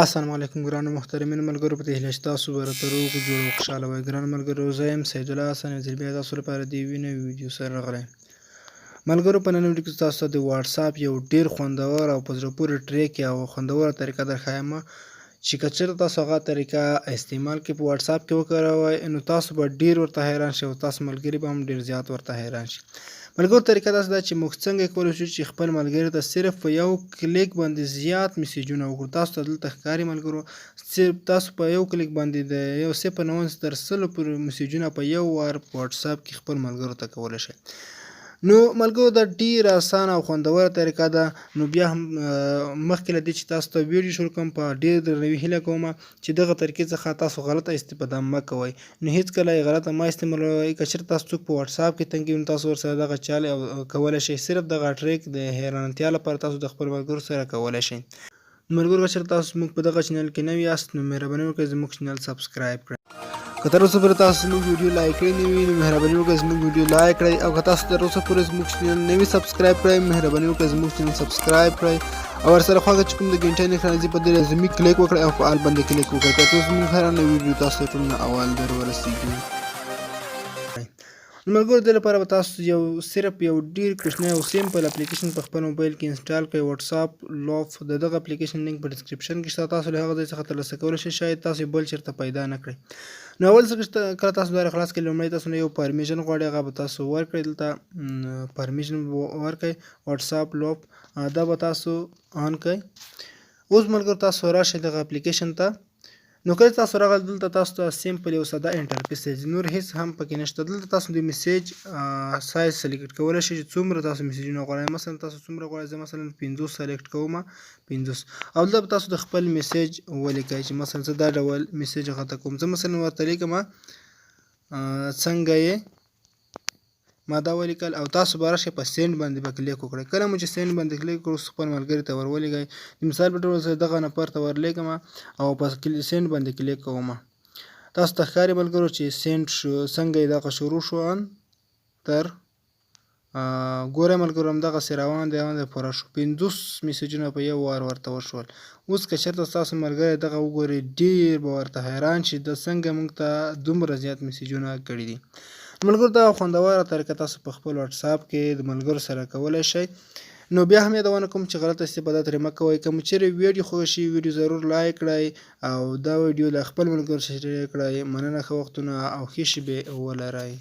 السلام علیکم ګرانو محترمینو ملګرو، په دې هیله چې تاسو به راته روغ جوړ او خوشحاله وئ. ګرانو ملګرو، زه یم سید الله حسن، یو ځل بیا تاسو لپاره د یوې نوې ویډیو سره راغلی. ملګرو، په نننۍ ویډیو کې تاسو ته د واټساپ یو ډېر خوندور او په زړه پورې ټریک یا خوندوره طریقه درښایم چې که چېرته تاسو هغه طریقه استعمال کړئ په واټساپ کې وکاروئ، نو تاسو به ډېر ورته حیران شئ او تاسو ملګري به هم ډېر زیات ورته حیران شي. ملګرو، طریقه داسې ده چې موږ څنګه کولی شو چې خپل ملګري ته صرف په یو کلیک باندې زیات میسیجونه وکړو. تاسو ته دلته ښکاري ملګرو، صرف تاسو په یو کلیک باندې د یو 0.9 تر 100 پورې میسیجونه په یو وار په واټساپ کې خپل ملګرو ته کولی شئ. نو ملګرو، دا ډېره اسانه او خوندوره طریقه ده. نو بیا هم مخکې له دې چې تاسو ته ویډیو شروع کړم، په ډېر درناوي هیله کوم چې دغه طریقې څخه تاسو غلطه استفاده مه کوئ. نو هېڅکله یې غلطه مه استعمالوئ. که چېرته تاسو څوک په واټساپ کې تنګ وي، نو تاسو ورسره دغه چال کولی شئ. صرف دغه ټریک د حیرانتیا لپاره تاسو د خپل ملګرو سره کولی شئ. ملګرو، که چېرته تاسو زموږ په دغه چینل کې نوي یاست، نو مهرباني وکړئ زموږ چینل سبسکرایب کړئ. که تر اوسه پورې تاسو زموږ ویډیو لایک کړی نه وي، نو مهرباني وکړئ زموږ ویډیو لایک کړئ. او که تاسو تر اوسه پورې زموږ چینل نه وي سبسکرایب کړی، مهرباني وکړئ زموږ چینل سبسکرایب کړئ. او ورسره خواږه چې کوم د ګنټۍ نښه راځي، په دې لازمي کلیک وکړئ او په آل باندې کلیک وکړئ، تر څو زموږ هره نوې ویډیو تاسو ته ټول نه اول در ورسېږي. نو ملګرو، دې لپاره به تاسو صرف یو ډېر کوچنی او سیمپل اپلیکیشن په خپل موبایل کې انسټال کړئ، واټساپ لوف. د دغه اپلیکیشن لینک په ډسکرپشن کې شته، تاسو له هغه ځای څخه ترلاسه کولی شئ. شاید تاسو یې بل چېرته پیدا نه کړئ. نو اول څه کله تاسو دا خلاص کړئ، لومړی تاسو نه یو پرمیشن غواړئ، هغه به تاسو ورکړئ. دلته پرمیشن ورکړئ واټساپ لوف، دا به تاسو آن کړئ. اوس ملګرو، تاسو راشئ دغه اپلیکیشن ته. نو کله تاسو راغلل، دلته تاسو ته سیمپل یو ساده انټرفیس دی، نور هېڅ هم پکې نشته. دلته تاسو د میسیج سایز سلیکټ کولی شئ چې څومره تاسو میسیجونه غواړئ. مثلا تاسو څومره غواړئ، زه مثلا 50 سلیکټ کوم، 50. او دلته به تاسو د خپل میسیج ولیکئ چې مثلا زه دا ډول میسیج هغه ته کوم. زه مثلا ورته لیکم څنګه یې، ما دا ولیکل. او تاسو به راشئ په سینډ باندې به کلیک وکړئ. کله مو چې سینډ باندې کلیک کړو، خپل ملګري ته ور ولېږئ. د مثال په ډول زه دغه نفر ته ورلیږم او په سینډ باندې کلیک کوم. تاسو ته ښکاري ملګرو چې سینډ شو، څنګه یې دغه شروع شو تر ګورئ ملګرو، همدغسې روان دی پوره شو. 50 میسیجونه په یو وار ورته وشول. اوس که چېرته ستاسو ملګری دغه وګوري، ډېر به ورته حیران شي د څنګه موږ ته دومره زیات میسیجونه کړي دي. ملګرو، دا خوندوره طریقه تاسو په خپل واټساپ کې د ملګرو سره کولی شئ. نو بیا هم یادونه کوم چې غلطه استفاده ترې مه کوئ. که مو چیرې ویډیو خوښه شي، ویډیو ضرور لایک کړئ او دا ویډیو له خپل ملګرو سره شریک کړئ. مننه، ښه وختونه او ښې شېبې ولرئ.